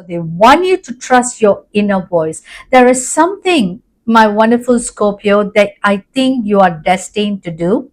They want you to trust your inner voice. There is something, my wonderful Scorpio, that I think you are destined to do.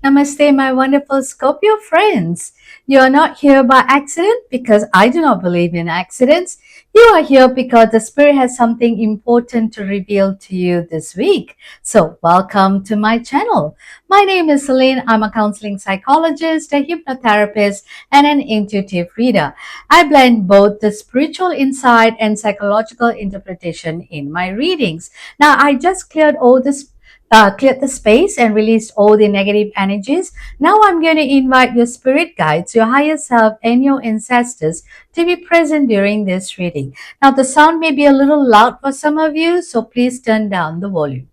Namaste, my wonderful Scorpio friends. You are not here by accident because I do not believe in accidents. You are here because the Spirit has something important to reveal to you this week. So, welcome to my channel. My name is Celine. I'm a counseling psychologist, a hypnotherapist, and an intuitive reader. I blend both the spiritual insight and psychological interpretation in my readings. Now, I just cleared the space and released all the negative energies. Now I'm going to invite your spirit guides, your higher self, and your ancestors to be present during this reading. Now the sound may be a little loud for some of you, so please turn down the volume.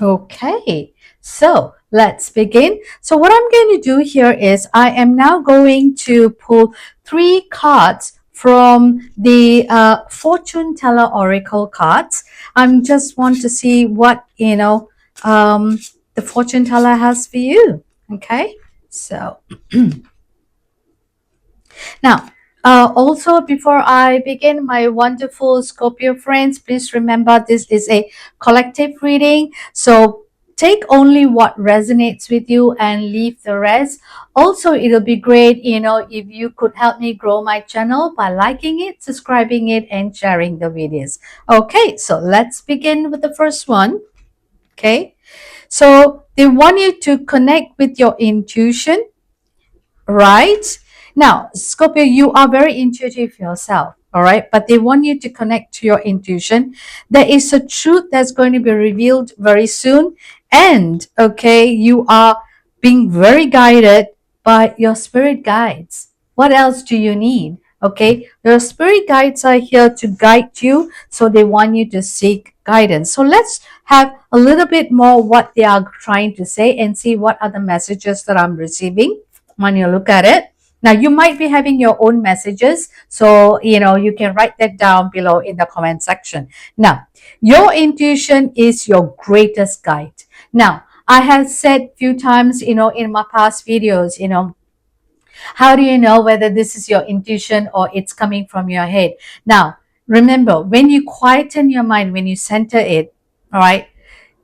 Okay, so let's begin. So what I'm going to do here is I am now going to pull 3 cards from the fortune teller oracle cards. I just want to see what the fortune teller has for you. Okay, so now, also before I begin, my wonderful Scorpio friends, please remember this is a collective reading. So take only what resonates with you and leave the rest. Also, it'll be great, if you could help me grow my channel by liking it, subscribing it, and sharing the videos. Okay, so let's begin with the first one. Okay, so they want you to connect with your intuition, right? Now, Scorpio, you are very intuitive yourself, all right? But they want you to connect to your intuition. There is a truth that's going to be revealed very soon. And, okay, you are being very guided by your spirit guides. What else do you need? Okay, your spirit guides are here to guide you, so they want you to seek guidance. So let's have a little bit more what they are trying to say and see what are the messages that I'm receiving when you look at it. Now, you might be having your own messages, so you can write that down below in the comment section. Now, your intuition is your greatest guide. Now, I have said few times, in my past videos, how do you know whether this is your intuition or it's coming from your head? Now, remember, when you quieten your mind, when you center it, all right,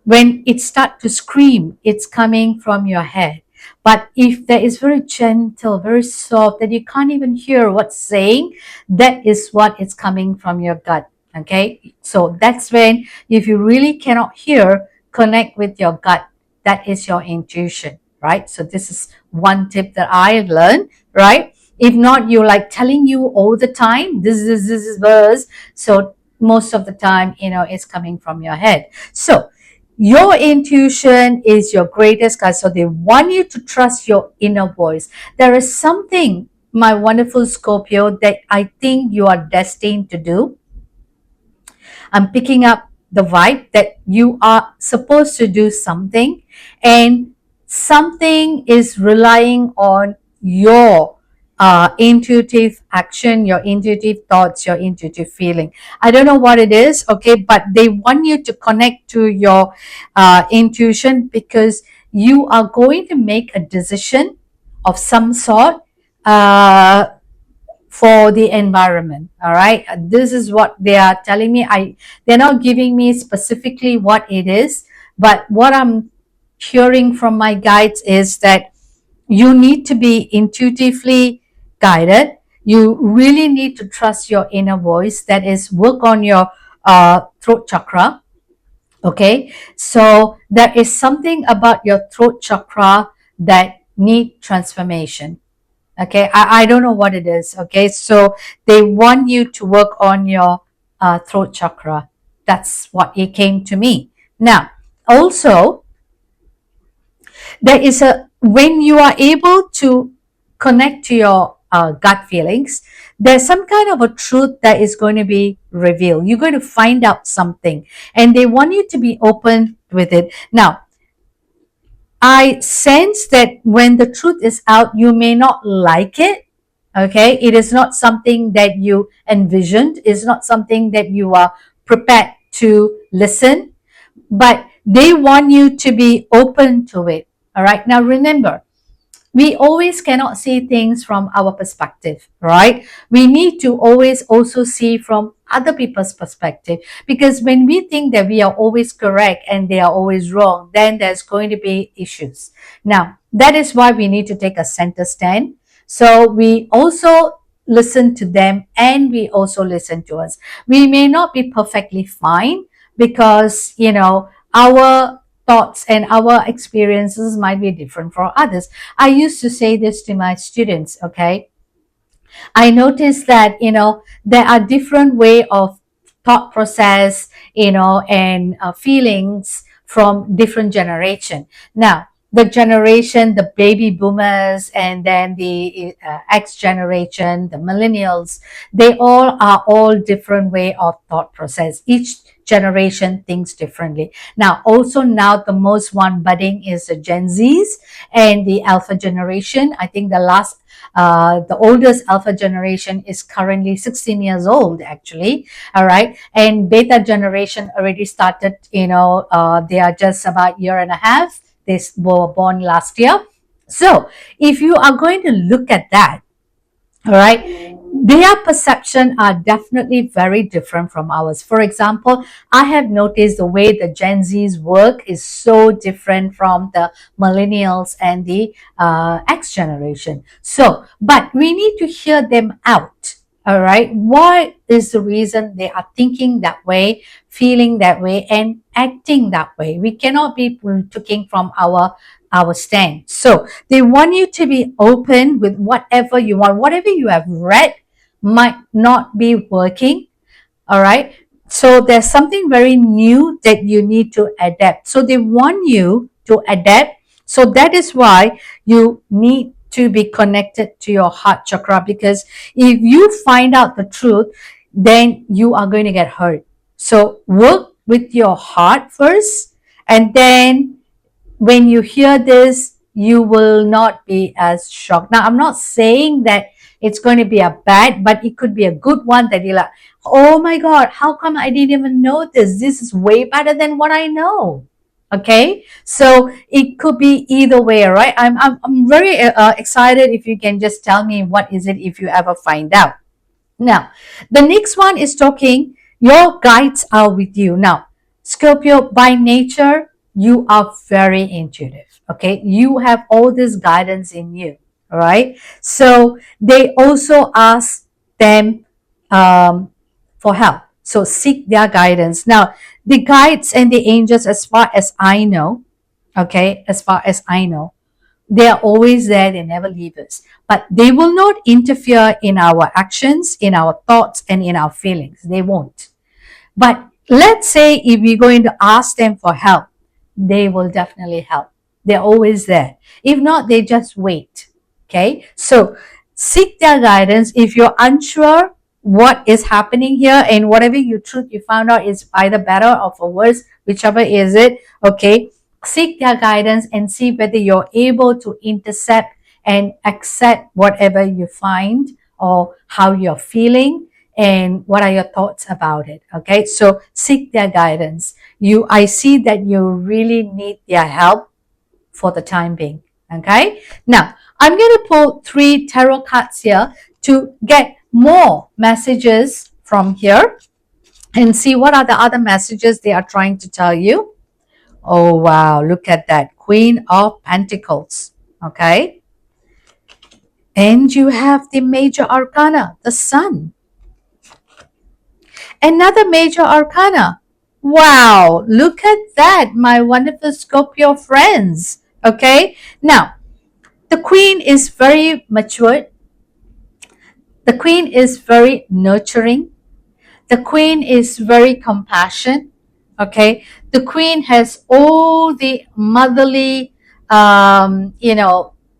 when it starts to scream, it's coming from your head. But if there is very gentle, very soft, that you can't even hear what's saying, that is what is coming from your gut. Okay, so that's when, if you really cannot hear, connect with your gut. That is your intuition, right? So this is one tip that I learned, right? If not, you like telling you all the time, this is verse. So most of the time, it's coming from your head. So your intuition is your greatest guide. So they want you to trust your inner voice. There is something, my wonderful Scorpio, that I think you are destined to do. I'm picking up the vibe that you are supposed to do something, and something is relying on your intuitive action, your intuitive thoughts, your intuitive feeling. I don't know what it is, okay, but they want you to connect to your intuition, because you are going to make a decision of some sort for the environment. All right, this is what they are telling me. They're not giving me specifically what it is, but what I'm hearing from my guides is that you need to be intuitively guided. You really need to trust your inner voice. That is, work on your throat chakra. Okay, so there is something about your throat chakra that need transformation. Okay, I don't know what it is. Okay, so they want you to work on your throat chakra. That's what it came to me. Now, also, there is when you are able to connect to your gut feelings, there's some kind of a truth that is going to be revealed. You're going to find out something, and they want you to be open with it. Now, I sense that when the truth is out, you may not like it. Okay. It is not something that you envisioned. It's not something that you are prepared to listen, but they want you to be open to it. All right. Now remember, we always cannot see things from our perspective, right? We need to always also see from other people's perspective, because when we think that we are always correct and they are always wrong, then there's going to be issues. Now, that is why we need to take a center stand. So we also listen to them and we also listen to us. We may not be perfectly fine because, our thoughts and our experiences might be different from others. I used to say this to my students, okay? I noticed that, there are different way of thought process, and feelings from different generation. Now, the generation, the baby boomers, and then the X generation, the millennials, they all are all different way of thought process. Each generation thinks differently. Now, also now the most one budding is the Gen Zs and the Alpha generation. I think the oldest Alpha generation is currently 16 years old, actually. All right. And Beta generation already started, they are just about a year and a half. They were born last year. So if you are going to look at that, all right, their perception are definitely very different from ours. For example, I have noticed the way the Gen Zs work is so different from the millennials and the X generation. So, but we need to hear them out. All right, what is the reason they are thinking that way, feeling that way, and acting that way? We cannot be taking from our stand. So they want you to be open with whatever you want. Whatever you have read might not be working. All right. So there's something very new that you need to adapt. So they want you to adapt. So that is why you need to be connected to your heart chakra, because if you find out the truth, then you are going to get hurt. So work with your heart first, and then when you hear this, you will not be as shocked. Now, I'm not saying that it's going to be a bad, but it could be a good one that you're like, oh my God, how come I didn't even know this? This is way better than what I know. Okay, so it could be either way, right? I'm very excited if you can just tell me what is it if you ever find out. Now, the next one is talking, your guides are with you. Now, Scorpio, by nature, you are very intuitive. Okay. You have all this guidance in you. All right. So they also ask them for help. So seek their guidance. Now, the guides and the angels, as far as I know, okay, as far as I know, they are always there. They never leave us. But they will not interfere in our actions, in our thoughts, and in our feelings. They won't. But let's say if we're going to ask them for help, they will definitely help. They're always there. If not, they just wait. Okay. So seek their guidance. If you're unsure what is happening here, and whatever truth you found out is either better or for worse, whichever is it, okay, seek their guidance and see whether you're able to intercept and accept whatever you find, or how you're feeling and what are your thoughts about it. Okay, so seek their guidance. I see that you really need their help for the time being. Okay, now I'm going to pull 3 tarot cards here to get more messages from here and see what are the other messages they are trying to tell you. Oh, wow. Look at that. Queen of Pentacles. Okay. And you have the major arcana, the Sun. Another major arcana. Wow. Look at that, my wonderful Scorpio friends. Okay. Now, the Queen is very matured. The Queen is very nurturing. The Queen is very compassionate. Okay, the Queen has all the motherly,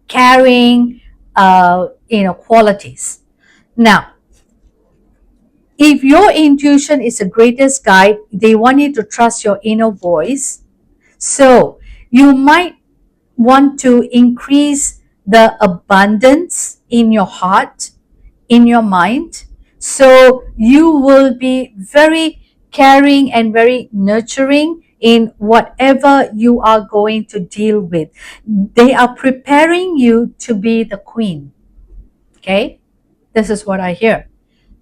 caring, qualities. Now, if your intuition is the greatest guide, they want you to trust your inner voice. So you might want to increase the abundance in your heart, in your mind. So you will be very caring and very nurturing in whatever you are going to deal with. They are preparing you to be the queen. Okay? This is what I hear.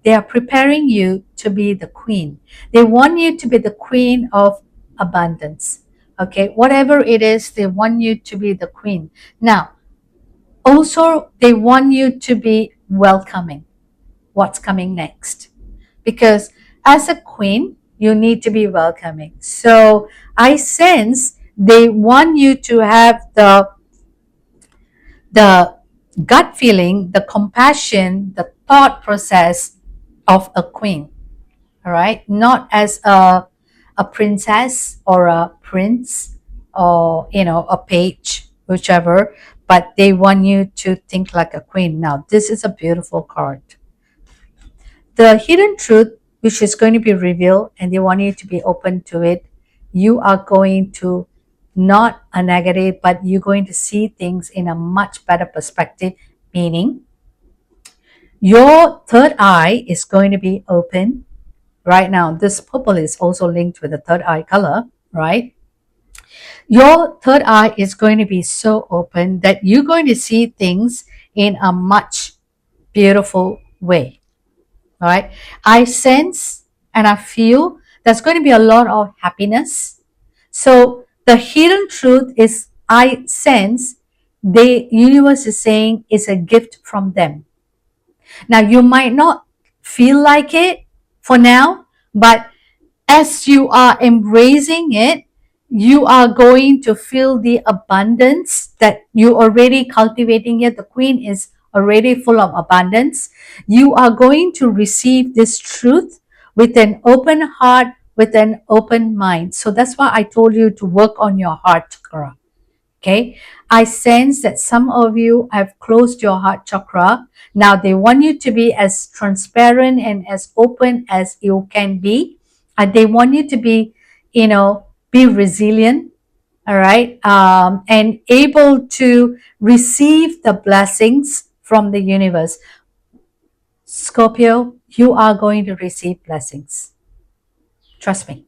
They are preparing you to be the queen. They want you to be the queen of abundance. Okay? Whatever it is, they want you to be the queen. Now, also, they want you to be welcoming what's coming next. Because as a queen, you need to be welcoming. So I sense they want you to have the gut feeling, the compassion, the thought process of a queen. All right, not as a princess or a prince or a page, whichever, but they want you to think like a queen. Now, this is a beautiful card. The hidden truth, which is going to be revealed, and they want you to be open to it. You are going to not a negative, but you're going to see things in a much better perspective, meaning your third eye is going to be open. Right now, this purple is also linked with the third eye color, right? Your third eye is going to be so open that you're going to see things in a much beautiful way. All right. I sense and I feel there's going to be a lot of happiness. So the hidden truth is I sense the universe is saying it's a gift from them. Now you might not feel like it for now, but as you are embracing it, you are going to feel the abundance that you already cultivating it. The queen is already full of abundance. You are going to receive this truth with an open heart, with an open mind. So that's why I told you to work on your heart chakra. Okay, I sense that some of you have closed your heart chakra. Now they want you to be as transparent and as open as you can be. They want you to be, be resilient, all right, and able to receive the blessings from the universe. Scorpio, you are going to receive blessings. Trust me.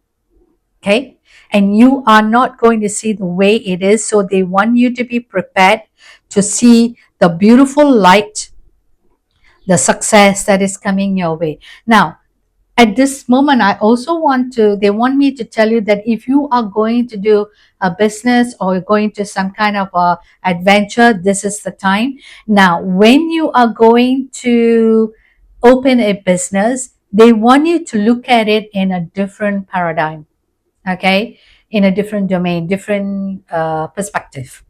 Okay, and you are not going to see the way it is, so they want you to be prepared to see the beautiful light, the success that is coming your way. Now at this moment, they want me to tell you that if you are going to do a business or going to some kind of a adventure, this is the time. Now when you are going to open a business, they want you to look at it in a different paradigm. Okay, in a different domain, different perspective.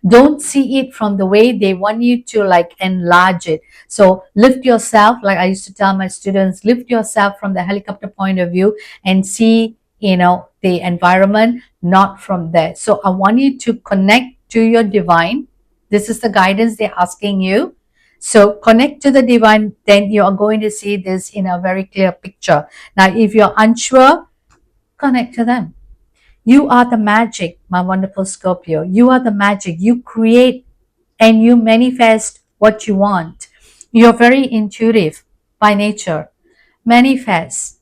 Don't see it from the way they want you to like enlarge it. So lift yourself, like I used to tell my students, lift yourself from the helicopter point of view and see the environment, not from there. So I want you to connect to your divine. This is the guidance they're asking you. So connect to the divine, then you are going to see this in a very clear picture. Now if you're unsure, connect to them. You are the magic, my wonderful Scorpio. You are the magic. You create and you manifest what you want. You're very intuitive by nature. Manifest.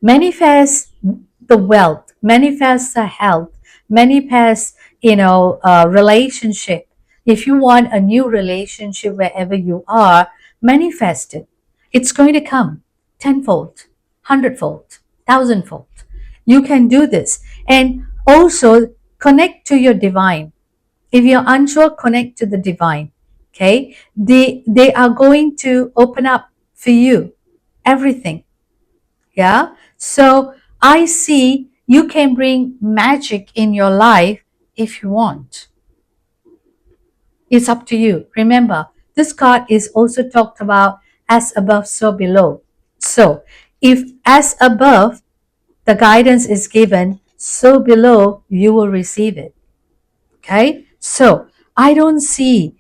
Manifest the wealth. Manifest the health. Manifest, relationship. If you want a new relationship wherever you are, manifest it. It's going to come tenfold, hundredfold, thousandfold. You can do this. And also connect to your divine. If you're unsure, connect to the divine. Okay? They are going to open up for you everything. Yeah? So I see you can bring magic in your life if you want. It's up to you. Remember, this card is also talked about as above, so below. So if as above, the guidance is given, so below you will receive it. Okay, so I don't see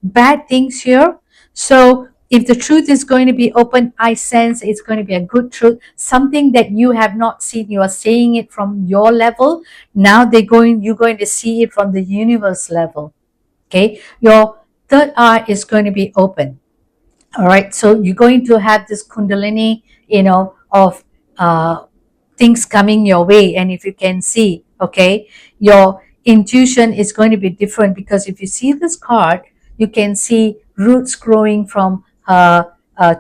bad things here. So if the truth is going to be open, I sense it's going to be a good truth, something that you have not seen. You are seeing it from your level. Now you're going to see it from the universe level. Okay, your third eye is going to be open. All right, so you're going to have this kundalini, of things coming your way. And if you can see, okay, your intuition is going to be different, because if you see this card, you can see roots growing from her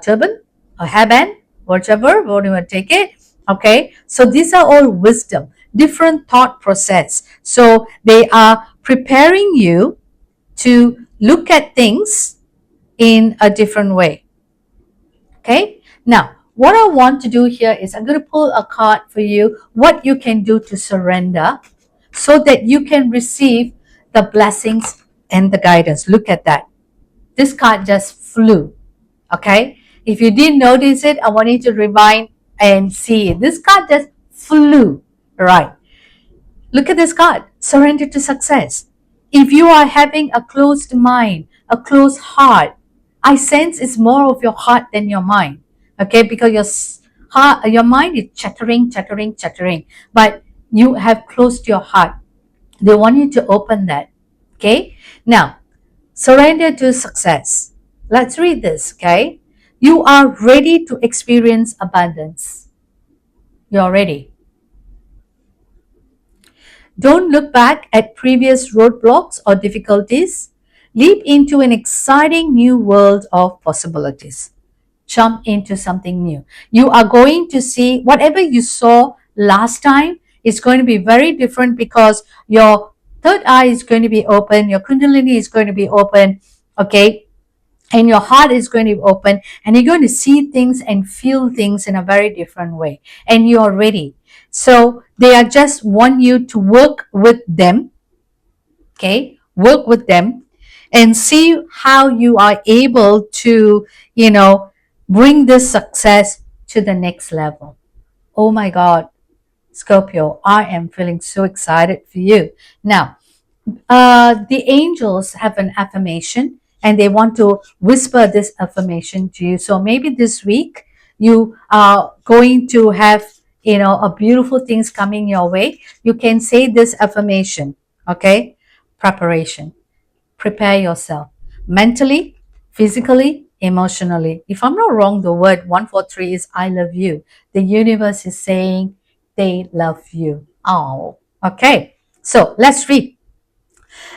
turban, a hairband, whatever you want to take it. Okay, so these are all wisdom, different thought process. So they are preparing you to look at things in a different way. Okay, now what I want to do here is I'm going to pull a card for you, what you can do to surrender so that you can receive the blessings and the guidance. Look at that. This card just flew. Okay, if you didn't notice it, I want you to rewind and see it. This card just flew. Right. Look at this card, surrender to success. If you are having a closed mind, a closed heart, I sense it's more of your heart than your mind. Okay, because heart, your mind is chattering, chattering, chattering, but you have closed your heart. They want you to open that. Okay, now surrender to success. Let's read this. Okay, you are ready to experience abundance. You're ready. Don't look back at previous roadblocks or difficulties. Leap into an exciting new world of possibilities. Jump into something new. You are going to see whatever you saw last time is going to be very different, because your third eye is going to be open, your kundalini is going to be open, okay? And your heart is going to be open, and you're going to see things and feel things in a very different way, and you're ready. So they are just want you to work with them. Okay, work with them and see how you are able to bring this success to the next level. Oh my God, Scorpio, I am feeling so excited for you. Now, the angels have an affirmation, and they want to whisper this affirmation to you. So maybe this week you are going to have a beautiful things coming your way. You can say this affirmation. Okay, preparation. Prepare yourself mentally, physically, emotionally. If I'm not wrong, the word 143 is I love you. The universe is saying they love you. Oh, okay. So let's read.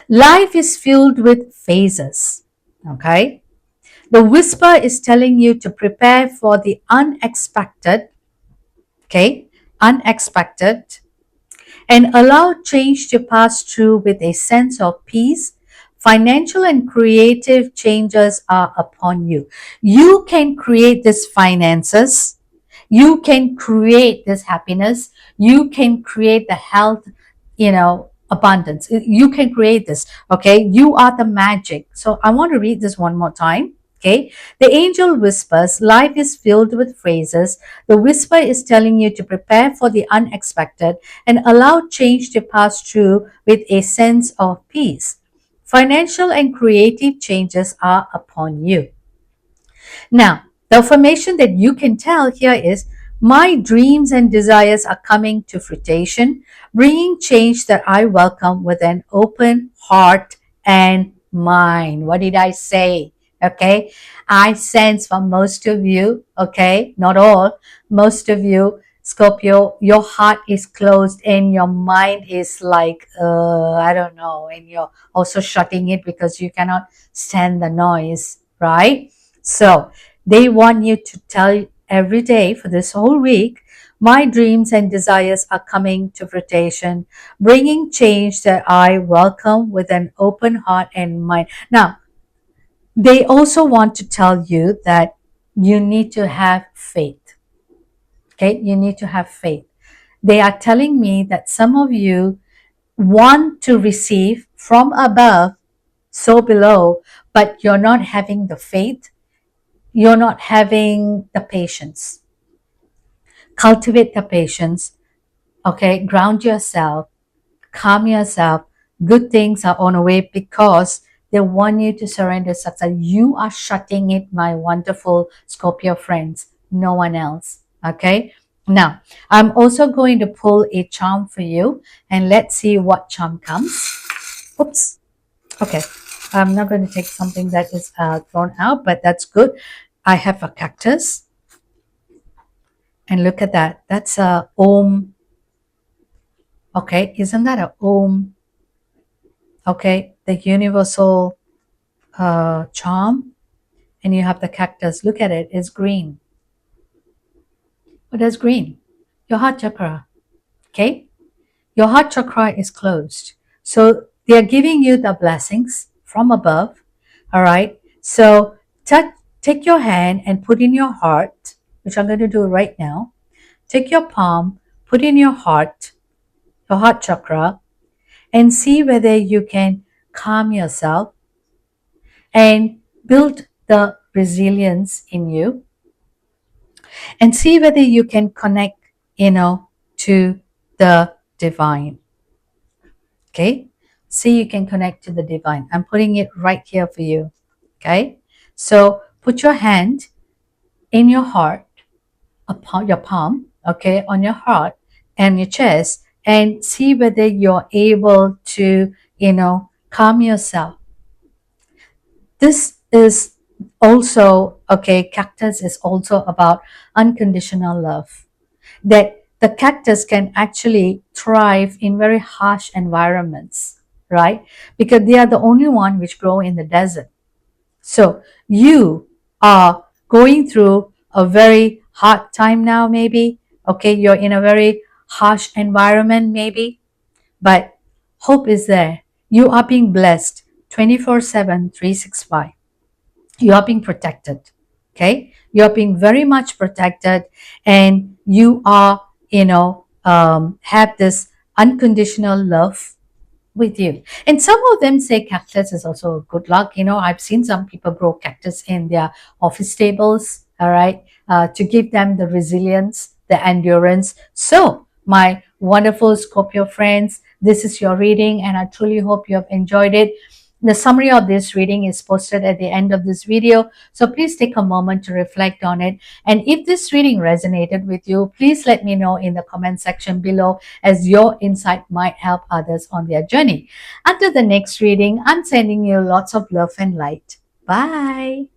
Life is filled with phases. Okay. The whisper is telling you to prepare for the unexpected. Okay. Unexpected. And allow change to pass through with a sense of peace. Financial and creative changes are upon you. You can create these finances. You can create this happiness. You can create the health, abundance. You can create this. Okay. You are the magic. So I want to read this one more time. Okay. The angel whispers, life is filled with phrases. The whisper is telling you to prepare for the unexpected and allow change to pass through with a sense of peace. Financial and creative changes are upon you. Now, the affirmation that you can tell here is, my dreams and desires are coming to fruition, bringing change that I welcome with an open heart and mind. What did I say? Okay. I sense from most of you, okay, not all, most of you, Scorpio, your heart is closed and your mind is like, I don't know, and you're also shutting it because you cannot stand the noise, right? So they want you to tell every day for this whole week, my dreams and desires are coming to fruition, bringing change that I welcome with an open heart and mind. Now, they also want to tell you that you need to have faith. Okay, you need to have faith. They are telling me that some of you want to receive from above, so below, but you're not having the faith. You're not having the patience. Cultivate the patience. Okay, ground yourself, calm yourself. Good things are on the way, because They want you to surrender success. You are shutting it, my wonderful Scorpio friends. No one else. Okay. Now, I'm also going to pull a charm for you, and let's see what charm comes. Oops. Okay. I'm not going to take something that is thrown out, but that's good. I have a cactus. And look at that. That's a Om. Okay. Isn't that a Om? Okay. The universal charm. And you have the cactus. Look at it. It's green. What is green? Your heart chakra. Okay. Your heart chakra is closed. So they are giving you the blessings from above. All right. So take your hand and put in your heart, which I'm going to do right now. Take your palm, put in your heart chakra, and see whether you can calm yourself and build the resilience in you, and see whether you can connect, to the divine. Okay. See, you can connect to the divine. I'm putting it right here for you. Okay. So put your hand in your heart, upon your palm, okay, on your heart and your chest, and see whether you're able to, calm yourself. This is also, okay, cactus is also about unconditional love. That the cactus can actually thrive in very harsh environments, right? Because they are the only one which grow in the desert. So you are going through a very hard time now, maybe. Okay, you're in a very harsh environment, maybe, but hope is there. You are being blessed 24/7, 365. You are being protected. Okay, you are being very much protected, and you are, have this unconditional love with you. And some of them say cactus is also good luck. I've seen some people grow cactus in their office tables, all right, to give them the resilience, the endurance. So, my wonderful Scorpio friends, this is your reading, and I truly hope you have enjoyed it. The summary of this reading is posted at the end of this video, so please take a moment to reflect on it. And if this reading resonated with you, please let me know in the comment section below, as your insight might help others on their journey. Until the next reading, I'm sending you lots of love and light. Bye.